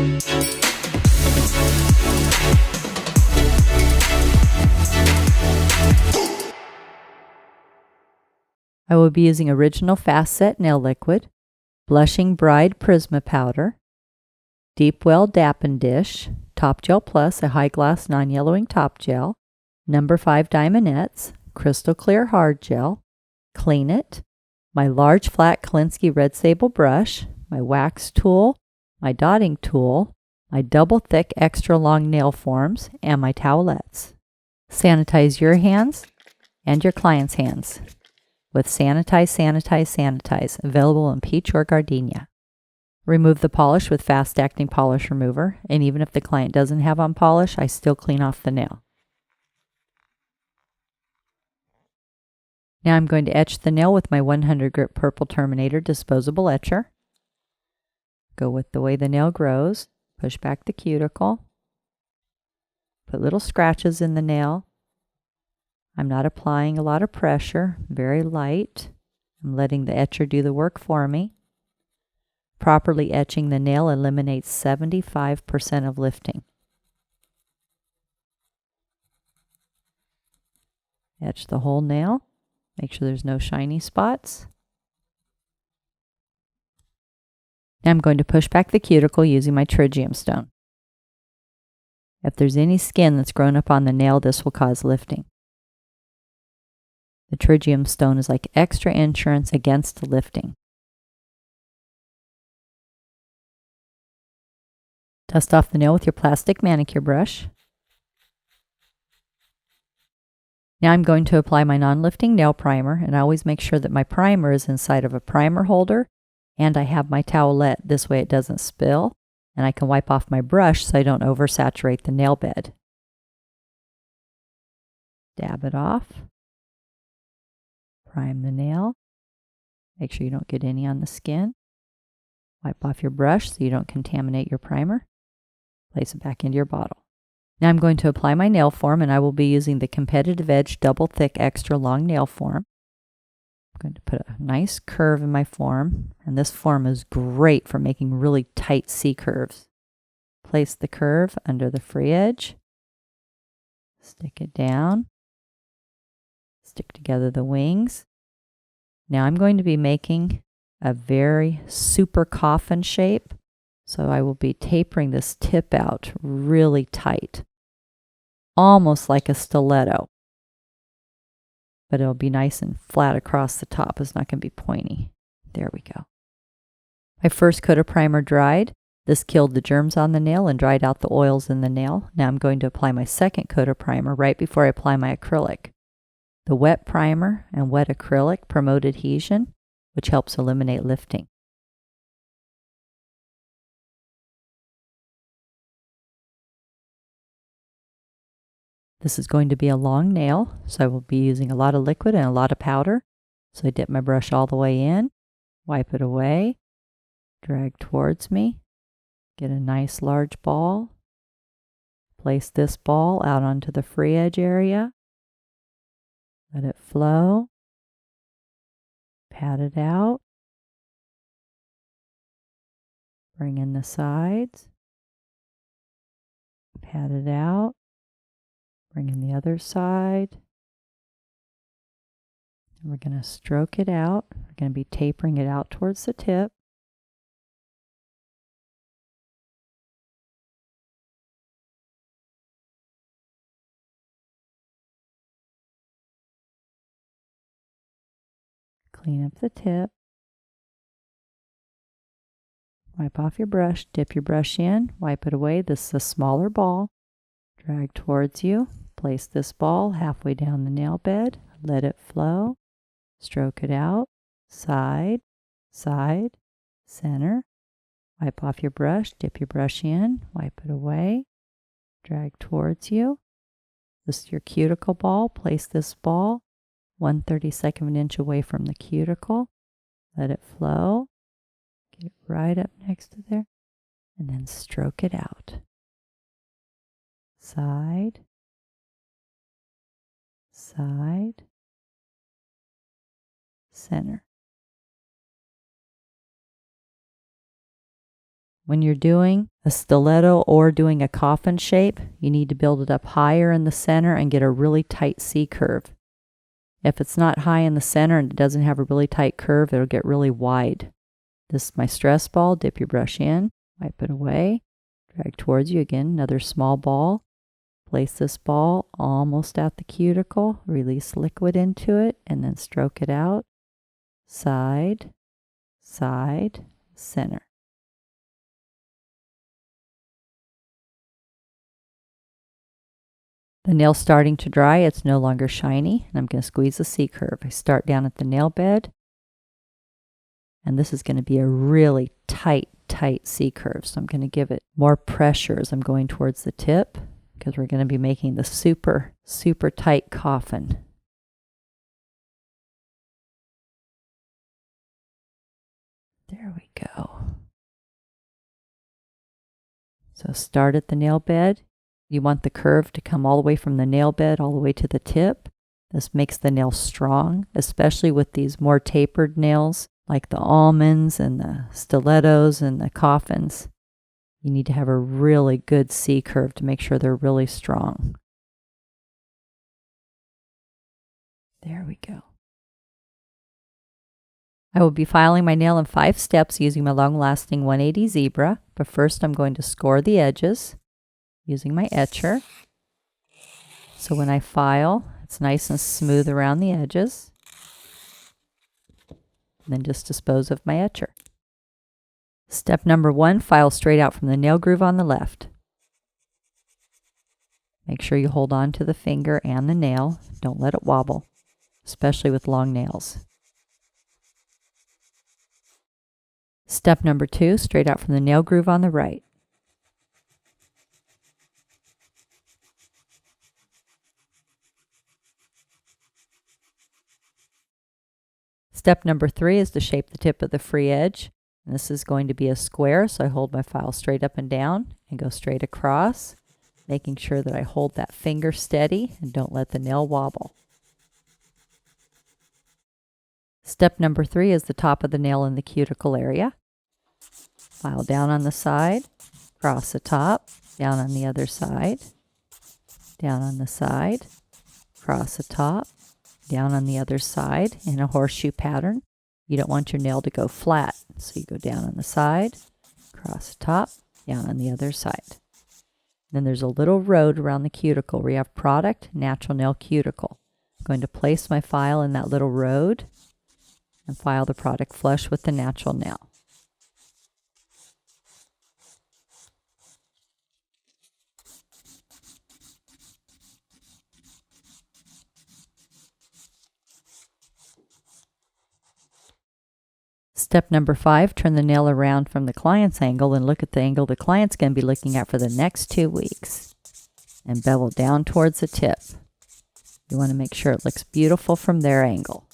I will be using Original Fast Set Nail Liquid, Blushing Bride Prisma Powder, Deep Well Dap & Dish, Top Gel Plus, a high gloss non-yellowing top gel, number 5 Diamondettes, Crystal Clear Hard Gel, Clean It, my large flat Kolinsky Red Sable brush, my wax tool, my dotting tool, my double thick extra long nail forms, and my towelettes. Sanitize your hands and your client's hands with Sanitize, Sanitize, Sanitize, available in peach or gardenia. Remove the polish with fast acting polish remover, and even if the client doesn't have on polish, I still clean off the nail. Now I'm going to etch the nail with my 100 grit purple Terminator disposable etcher. Go with the way the nail grows, push back the cuticle, put little scratches in the nail. I'm not applying a lot of pressure, very light. I'm letting the etcher do the work for me. Properly etching the nail eliminates 75% of lifting. Etch the whole nail. Make sure there's no shiny spots. Now I'm going to push back the cuticle using my tritium stone. If there's any skin that's grown up on the nail, this will cause lifting. The tritium stone is like extra insurance against lifting. Dust off the nail with your plastic manicure brush. Now I'm going to apply my non-lifting nail primer, and I always make sure that my primer is inside of a primer holder and I have my towelette. This way it doesn't spill, and I can wipe off my brush so I don't oversaturate the nail bed. Dab it off. Prime the nail. Make sure you don't get any on the skin. Wipe off your brush so you don't contaminate your primer. Place it back into your bottle. Now I'm going to apply my nail form, and I will be using the Competitive Edge Double Thick Extra Long Nail Form. I'm going to put a nice curve in my form, and this form is great for making really tight C curves. Place the curve under the free edge. Stick it down. Stick together the wings. Now I'm going to be making a very super coffin shape. So I will be tapering this tip out really tight, almost like a stiletto. But it'll be nice and flat across the top. It's not going to be pointy. There we go. My first coat of primer dried. This killed the germs on the nail and dried out the oils in the nail. Now I'm going to apply my second coat of primer right before I apply my acrylic. The wet primer and wet acrylic promote adhesion, which helps eliminate lifting. This is going to be a long nail, so I will be using a lot of liquid and a lot of powder. So I dip my brush all the way in, wipe it away, drag towards me, get a nice large ball, place this ball out onto the free edge area, let it flow, pat it out, bring in the sides, pat it out, bring in the other side. And we're going to stroke it out. We're going to be tapering it out towards the tip. Clean up the tip. Wipe off your brush, dip your brush in, wipe it away. This is a smaller ball. Drag towards you. Place this ball halfway down the nail bed. Let it flow. Stroke it out. Side, side, center. Wipe off your brush, dip your brush in, wipe it away. Drag towards you. This is your cuticle ball. Place this ball 1/32 of an inch away from the cuticle. Let it flow. Get it right up next to there. And then stroke it out. Side, side, center. When you're doing a stiletto or doing a coffin shape, you need to build it up higher in the center and get a really tight C curve. If it's not high in the center and it doesn't have a really tight curve, it'll get really wide. This is my stress ball. Dip your brush in, wipe it away, drag towards you again, another small ball. Place this ball almost at the cuticle, release liquid into it, and then stroke it out. Side, side, center. The nail's starting to dry. It's no longer shiny, and I'm going to squeeze the C curve. I start down at the nail bed, and this is going to be a really tight C curve. So I'm going to give it more pressure as I'm going towards the tip, because we're going to be making the super tight coffin. There we go. So start at the nail bed. You want the curve to come all the way from the nail bed all the way to the tip. This makes the nail strong, especially with these more tapered nails like the almonds and the stilettos and the coffins. You need to have a really good C curve to make sure they're really strong. There we go. I will be filing my nail in 5 steps using my long-lasting 180 zebra, but first I'm going to score the edges using my etcher. So when I file, it's nice and smooth around the edges. And then just dispose of my etcher. Step number 1, file straight out from the nail groove on the left. Make sure you hold on to the finger and the nail. Don't let it wobble, especially with long nails. Step number 2, straight out from the nail groove on the right. Step number 3 is to shape the tip of the free edge. And this is going to be a square, so I hold my file straight up and down and go straight across, making sure that I hold that finger steady and don't let the nail wobble. Step number 3 is the top of the nail in the cuticle area. File down on the side, across the top, down on the other side, down on the side, across the top, down on the other side in a horseshoe pattern. You don't want your nail to go flat, so you go down on the side, across the top, down on the other side. Then there's a little road around the cuticle where you have product, natural nail cuticle. I'm going to place my file in that little road and file the product flush with the natural nail. Step number 5, turn the nail around from the client's angle and look at the angle the client's going to be looking at for the next 2 weeks. And bevel down towards the tip. You want to make sure it looks beautiful from their angle.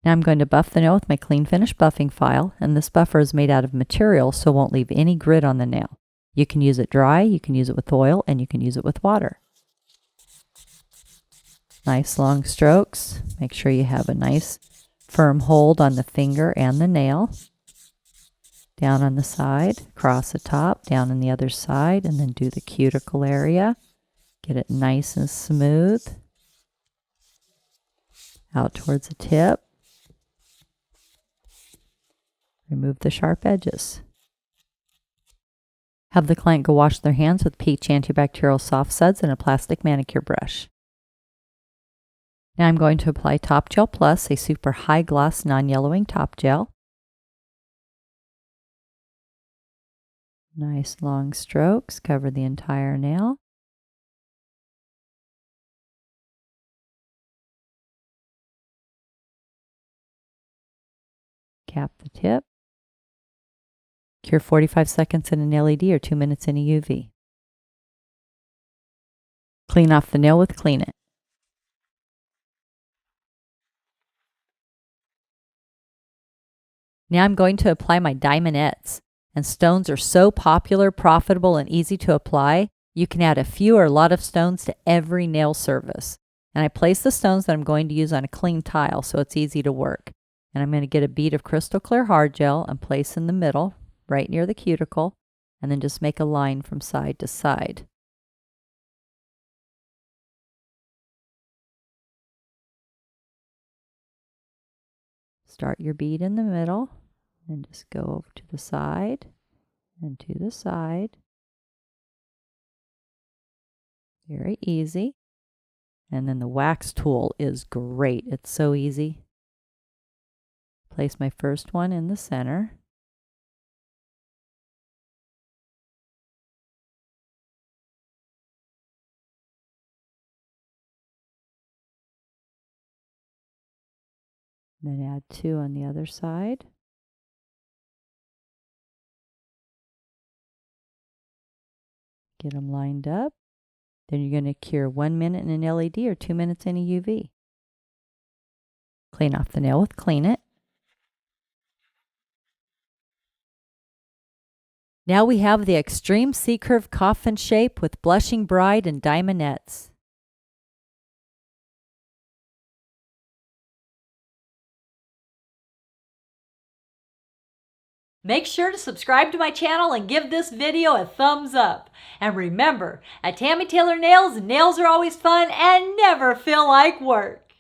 Now I'm going to buff the nail with my clean finish buffing file, and this buffer is made out of material so it won't leave any grit on the nail. You can use it dry, you can use it with oil, and you can use it with water. Nice long strokes. Make sure you have a nice firm hold on the finger and the nail. Down on the side, across the top, down on the other side, and then do the cuticle area. Get it nice and smooth. Out towards the tip. Remove the sharp edges. Have the client go wash their hands with peach antibacterial soft suds and a plastic manicure brush. Now I'm going to apply Top Gel Plus, a super high gloss non-yellowing top gel. Nice long strokes, cover the entire nail. Cap the tip. Cure 45 seconds in an LED or 2 minutes in a UV. Clean off the nail with Clean It. Now I'm going to apply my diamond etch. And stones are so popular, profitable, and easy to apply You can add a few or a lot of stones to every nail surface. And I place the stones that I'm going to use on a clean tile so it's easy to work. And I'm going to get a bead of crystal clear hard gel and place in the middle, right near the cuticle, and then just make a line from side to side. Start your bead in the middle, and just go over to the side and to the side. Very easy. And then the wax tool is great. It's so easy. Place my first one in the center. Then add 2 on the other side. Get them lined up. Then you're going to cure 1 minute in an LED or 2 minutes in a UV. Clean off the nail with Clean It. Now we have the extreme C-curve coffin shape with blushing bride and diamondettes. Make sure to subscribe to my channel and give this video a thumbs up. And remember, at Tammy Taylor Nails, nails are always fun and never feel like work.